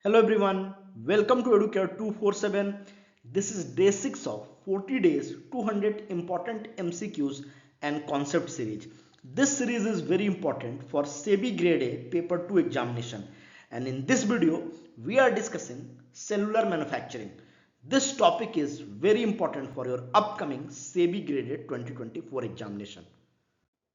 Hello everyone, welcome to Educare 247. This is day 6 of 40 days, 200 important MCQs and concept series. This series is very important for SEBI Grade A Paper 2 examination, and in this video we are discussing cellular manufacturing. This topic is very important for your upcoming SEBI Grade A 2024 examination.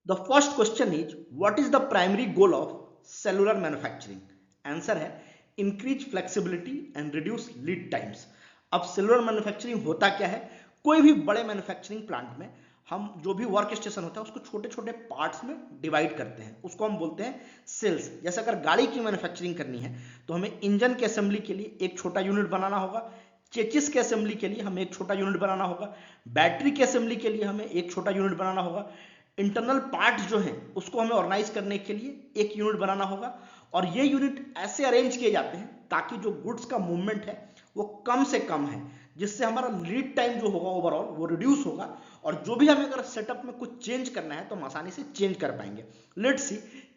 The first question is, what is the primary goal of cellular manufacturing? Answer है increase flexibility and reduce lead times. अब cellular manufacturing होता क्या है? कोई भी बड़े manufacturing plant में हम जो भी वर्क स्टेशन होता है उसको छोटे छोटे पार्ट्स में डिवाइड करते हैं, उसको हम बोलते हैं सेल्स। जैसे अगर गाड़ी की मैन्युफैक्चरिंग करनी है तो हमें इंजन के असेंबली के लिए एक छोटा यूनिट बनाना होगा, चेचिस के असेंबली के लिए हमें एक छोटा यूनिट बनाना होगा, बैटरी के असेंबली के लिए हमें एक छोटा यूनिट बनाना होगा, इंटरनल पार्ट्स जो हैं उसको हमें ऑर्गेनाइज करने के लिए एक यूनिट बनाना होगा। और ये यूनिट ऐसे अरेंज किए जाते हैं ताकि जो गुड्स का मूवमेंट है वो कम से कम है, जिससे हमारा लीड टाइम जो होगा ओवरऑल वो रिड्यूस होगा, और जो भी हमें अगर सेटअप में कुछ चेंज करना है तो हम आसानी से चेंज कर पाएंगे। लेट्स सी,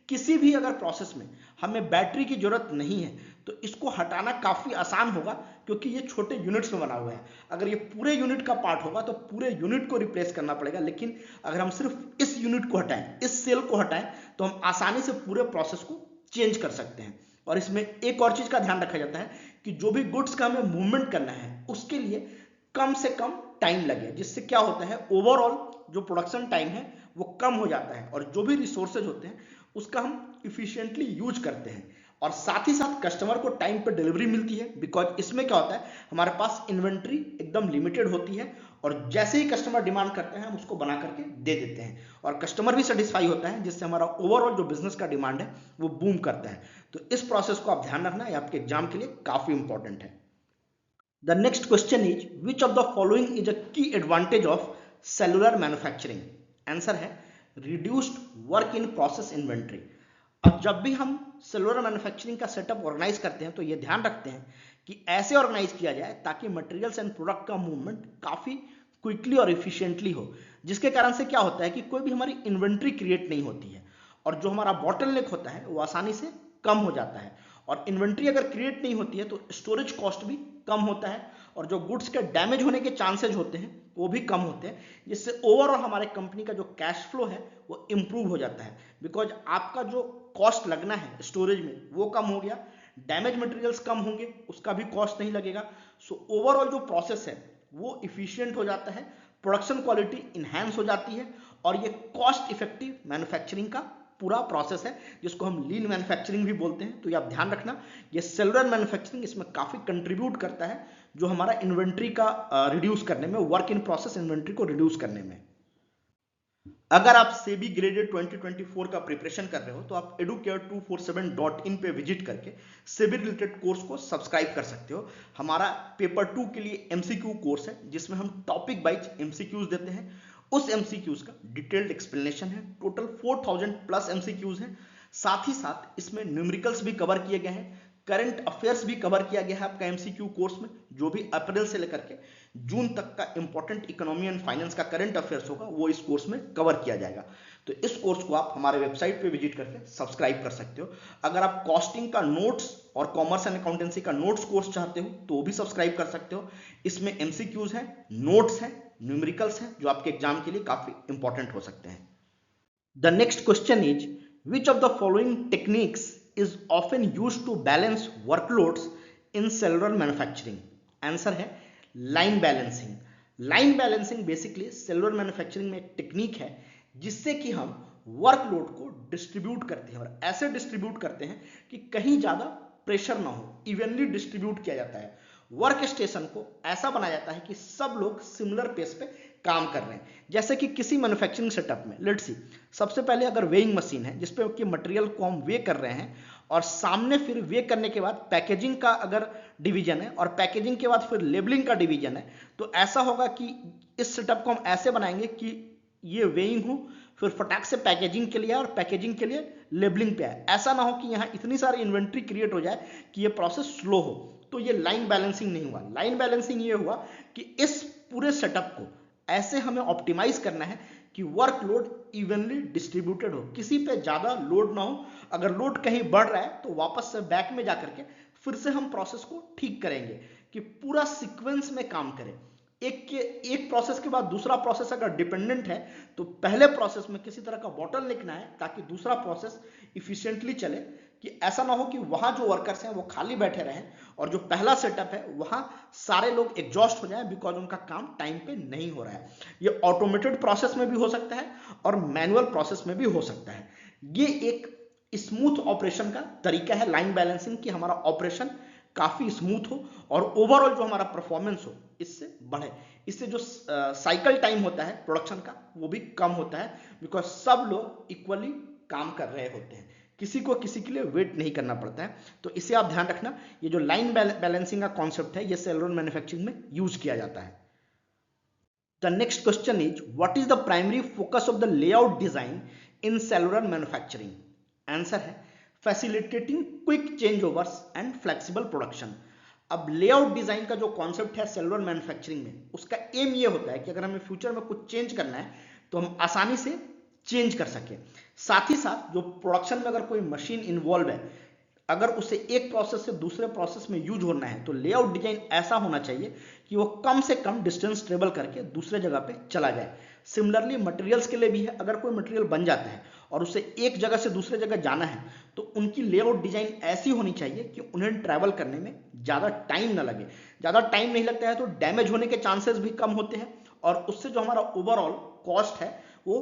किसी भी अगर प्रोसेस में हमें बैटरी की जरूरत नहीं है तो इसको हटाना काफी आसान होगा, क्योंकि ये छोटे यूनिट्स में बना हुआ है। अगर ये पूरे यूनिट का पार्ट होगा तो पूरे यूनिट को रिप्लेस करना पड़ेगा, लेकिन अगर हम सिर्फ इस यूनिट को हटाएं, इस सेल को हटाएं, तो हम आसानी से पूरे प्रोसेस को चेंज कर सकते हैं। और इसमें एक और चीज का ध्यान रखा जाता है कि जो भी गुड्स का हमें मूवमेंट करना है उसके लिए कम से कम टाइम लगे, जिससे क्या होता है ओवरऑल जो प्रोडक्शन टाइम है वो कम हो जाता है, और जो भी रिसोर्सेज होते हैं उसका हम इफिशिएंटली यूज करते हैं, और साथ ही साथ कस्टमर को टाइम पे डिलीवरी मिलती है। बिकॉज इसमें क्या होता है, हमारे पास इन्वेंट्री एकदम लिमिटेड होती है, और जैसे ही कस्टमर डिमांड करते हैं हम उसको बना करके दे देते हैं, और कस्टमर भी सेटिस्फाई होता है, जिससे हमारा ओवरऑल जो बिजनेस का डिमांड है वो बूम करता है। तो इस प्रोसेस को आप ध्यान रखना, ये आपके एग्जाम के लिए काफी इंपॉर्टेंट है। The next question is, which of the following is a key advantage of cellular manufacturing? Answer है reduced work in process inventory। अब जब भी हम सेलुलर मैन्युफैक्चरिंग का सेटअप ऑर्गेनाइज करते हैं तो ये ध्यान रखते हैं कि ऐसे ऑर्गेनाइज किया जाए ताकि मटेरियल्स एंड प्रोडक्ट का मूवमेंट काफी क्विकली और इफिशिएंटली हो, जिसके कारण से क्या होता है कि कोई भी हमारी इन्वेंट्री क्रिएट नहीं होती है, और जो हमारा बॉटलनेक होता है वो आसानी से कम हो जाता है। और इन्वेंट्री अगर क्रिएट नहीं होती है तो स्टोरेज कॉस्ट भी कम होता है, और जो गुड्स के डैमेज होने के चांसेज होते हैं वो भी कम होते हैं, जिससे ओवरऑल हमारे कंपनी का जो कैश फ्लो है वो इंप्रूव हो जाता है। बिकॉज आपका जो कॉस्ट लगना है स्टोरेज में वो कम हो गया, डैमेज मटेरियल्स कम होंगे, उसका भी कॉस्ट नहीं लगेगा। सो ओवरऑल जो प्रोसेस है वो इफिशियंट हो जाता है, प्रोडक्शन क्वालिटी इनहैंस हो जाती है, और ये कॉस्ट इफेक्टिव मैन्युफैक्चरिंग का पूरा प्रोसेस है, जिसको हम लीन मैन्युफैक्चरिंग भी बोलते हैं। तो ये आप ध्यान रखना, ये सेलुलर मैन्युफैक्चरिंग इसमें काफी कंट्रीब्यूट करता है जो हमारा इन्वेंट्री का रिड्यूस करने में, वर्क इन प्रोसेस इन्वेंट्री को रिड्यूस करने में। अगर आप सेबी ग्रेडेड 2024 का प्रिपरेशन कर रहे हो तो आप educare247.in पे विजिट करके सेबी रिलेटेड कोर्स को सब्सक्राइब कर सकते हो। हमारा पेपर 2 के लिए एमसीक्यू कोर्स है, जिसमें हम टॉपिक वाइज एमसीक्यूज देते हैं। उस एमसीक्यूज का डिटेल्ड एक्सप्लेनेशन है, टोटल 4000 प्लस एमसीक्यूज हैं। साथ ही साथ इसमें न्यूमेरिकल्स भी कवर किए गए हैं, करंट अफेयर्स भी कवर किया गया है आपका एमसीक्यू कोर्स में। जो भी अप्रैल से लेकर के जून तक का इंपॉर्टेंट इकोनॉमी एंड फाइनेंस का करंट अफेयर्स होगा वो इस कोर्स में कवर किया जाएगा। तो इस कोर्स को आप हमारे वेबसाइट पे विजिट करके सब्सक्राइब कर सकते हो। अगर आप कॉस्टिंग का नोट्स और कॉमर्स एंड अकाउंटेंसी का नोट्स कोर्स चाहते हो तो भी सब्सक्राइब कर सकते हो। इसमें एमसीक्यूज हैं, नोट्स हैं, न्यूमेरिकल्स हैं, जो आपके एग्जाम के लिए काफी इंपॉर्टेंट हो सकते हैं। The next question is, which of the following techniques is often used to balance workloads in cellular manufacturing? Answer है line balancing. Line balancing basically cellular manufacturing में एक टेक्निक है जिससे कि हम वर्कलोड को डिस्ट्रीब्यूट करते हैं, और ऐसे डिस्ट्रीब्यूट करते हैं कि कहीं ज्यादा प्रेशर ना हो, इवनली डिस्ट्रीब्यूट किया जाता है। वर्क स्टेशन को ऐसा बनाया जाता है कि सब लोग सिमिलर पेस पे काम कर रहे हैं। जैसे कि किसी मैन्युफैक्चरिंग सेटअप में लेट्स सी, सबसे पहले अगर वेइंग मशीन है जिसपे कि मटेरियल को हम वे कर रहे हैं, और सामने फिर वे करने के बाद पैकेजिंग का अगर डिवीजन है, और पैकेजिंग के बाद फिर लेबलिंग का डिवीजन है, तो ऐसा होगा कि इस सेटअप को हम ऐसे बनाएंगे कि ये वेइंग हो, फिर फटाक से पैकेजिंग के लिए और पैकेजिंग के लिए लेबलिंग पे आए। ऐसा ना हो कि यहाँ इतनी सारी इन्वेंट्री क्रिएट हो जाए कि ये प्रोसेस स्लो हो। तो ये लाइन बैलेंसिंग नहीं हुआ। लाइन बैलेंसिंग ये हुआ कि इस पूरे सेटअप को ऐसे हमें ऑप्टिमाइज करना है कि वर्कलोड इवनली डिस्ट्रीब्यूटेड हो, किसी पे ज्यादा लोड ना हो। अगर लोड कहीं बढ़ रहा है तो वापस से बैक में जाकर के फिर से हम प्रोसेस को ठीक करेंगे कि पूरा सीक्वेंस में काम करें। एक प्रोसेस के बाद दूसरा प्रोसेस अगर डिपेंडेंट है तो पहले प्रोसेस में किसी तरह का बॉटल लिखना है ताकि दूसरा प्रोसेस इफिशिएंटली चले, कि ऐसा ना हो कि वहां जो वर्कर्स हैं वो खाली बैठे रहें और जो पहला सेटअप है वहां सारे लोग एग्जॉस्ट हो जाएं बिकॉज उनका काम टाइम पे नहीं हो रहा है। ये ऑटोमेटेड प्रोसेस में भी हो सकता है और मैनुअल प्रोसेस में भी हो सकता है। ये एक स्मूथ ऑपरेशन का तरीका है लाइन बैलेंसिंग, कि हमारा ऑपरेशन काफी स्मूथ हो और ओवरऑल जो हमारा परफॉर्मेंस हो इससे बढ़े। इससे जो साइकिल टाइम होता है प्रोडक्शन का वो भी कम होता है बिकॉज सब लोग इक्वली काम कर रहे होते हैं, किसी को किसी के लिए वेट नहीं करना पड़ता है। तो इसे आप ध्यान रखना, ये जो लाइन बैलेंसिंग का कॉन्सेप्ट है ये सेलुलर मैन्युफैक्चरिंग में यूज किया जाता है। The next question is what is the primary focus of the layout design in cellular manufacturing? Answer है facilitating quick change overs and flexible production. अब लेआउट डिजाइन का जो कॉन्सेप्ट है सेलुलर मैन्युफैक्चरिंग में, उसका एम ये होता है कि अगर हमें फ्यूचर में कुछ चेंज करना है तो हम आसानी से चेंज कर सके। साथ ही साथ जो प्रोडक्शन में अगर कोई मशीन इन्वॉल्व है, अगर उसे एक प्रोसेस से दूसरे प्रोसेस में यूज होना है तो लेआउट डिजाइन ऐसा होना चाहिए कि वो कम से कम डिस्टेंस ट्रेवल करके दूसरे जगह पे चला जाए। सिमिलरली मटेरियल्स के लिए भी है, अगर कोई मटेरियल बन जाता है और उसे एक जगह से दूसरे जगह जाना है तो उनकी लेआउट डिजाइन ऐसी होनी चाहिए कि उन्हें ट्रैवल करने में ज़्यादा टाइम ना लगे। ज़्यादा टाइम नहीं लगता है तो डैमेज होने के चांसेस भी कम होते हैं और उससे जो हमारा ओवरऑल कॉस्ट है वो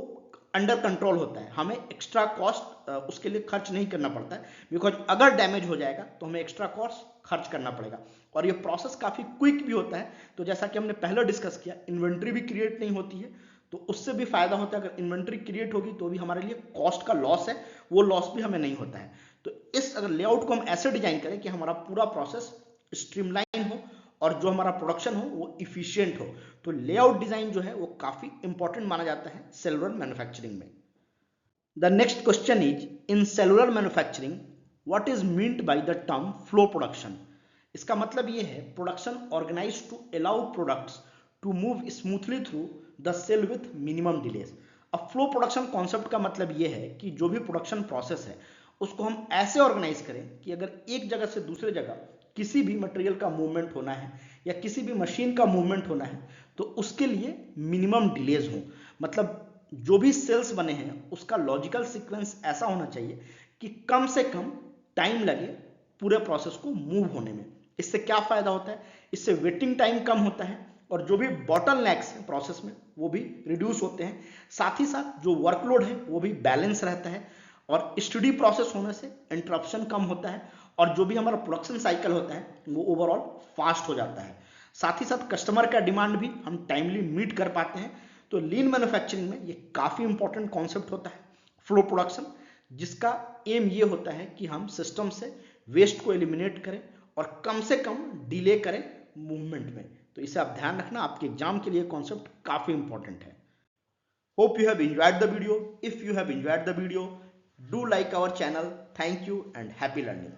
अंडर कंट्रोल होता है। हमें एक्स्ट्रा कॉस्ट उसके लिए खर्च नहीं करना पड़ता है बिकॉज अगर डैमेज हो जाएगा तो हमें एक्स्ट्रा कॉस्ट खर्च करना पड़ेगा। और ये प्रोसेस काफ़ी क्विक भी होता है, तो जैसा कि हमने पहले डिस्कस किया इन्वेंट्री भी क्रिएट नहीं होती है, तो उससे भी फायदा होता है। अगर इन्वेंट्री क्रिएट होगी तो भी हमारे लिए कॉस्ट का लॉस है, वो लॉस भी हमें नहीं होता है। तो इस अगर लेआउट को हम ऐसे डिजाइन करें कि हमारा पूरा प्रोसेस स्ट्रीमलाइन हो और जो हमारा प्रोडक्शन हो वो इफिशिएंट हो, तो लेआउट डिजाइन जो है वो काफी इंपॉर्टेंट माना जाता है सेलुलर मैन्युफैक्चरिंग में। The next question is in cellular manufacturing what is meant by the term flow production? इसका मतलब ये है production organise to allow products to move smoothly through the cell with minimum delays. अब flow production concept का मतलब ये है कि जो भी प्रोडक्शन प्रोसेस है उसको हम ऐसे ऑर्गेनाइज करें कि अगर एक जगह से दूसरे जगह किसी भी मटेरियल का मूवमेंट होना है या किसी भी मशीन का मूवमेंट होना है तो उसके लिए मिनिमम डिलेज हो। मतलब जो भी सेल्स बने हैं उसका लॉजिकल सीक्वेंस ऐसा होना चाहिए कि कम से कम टाइम लगे पूरे प्रोसेस को मूव होने में। इससे क्या फायदा होता है? इससे वेटिंग टाइम कम होता है और जो भी बॉटलनेक्स हैं प्रोसेस में वो भी रिड्यूस होते हैं। साथ ही साथ जो वर्कलोड है वो भी बैलेंस रहता है और स्टडी प्रोसेस होने से इंटरप्शन कम होता है और जो भी हमारा प्रोडक्शन साइकिल होता है वो ओवरऑल फास्ट हो जाता है। साथ ही साथ कस्टमर का डिमांड भी हम टाइमली मीट कर पाते हैं। तो लीन मैन्युफैक्चरिंग में ये काफ़ी इंपॉर्टेंट कॉन्सेप्ट होता है फ्लो प्रोडक्शन, जिसका एम ये होता है कि हम सिस्टम से वेस्ट को एलिमिनेट करें और कम से कम डिले करें मूवमेंट में। तो इसे आप ध्यान रखना, आपके एग्जाम के लिए कॉन्सेप्ट काफ़ी इंपॉर्टेंट है। Hope you have enjoyed the video. If you have enjoyed the video, do like our channel. Thank you and happy learning.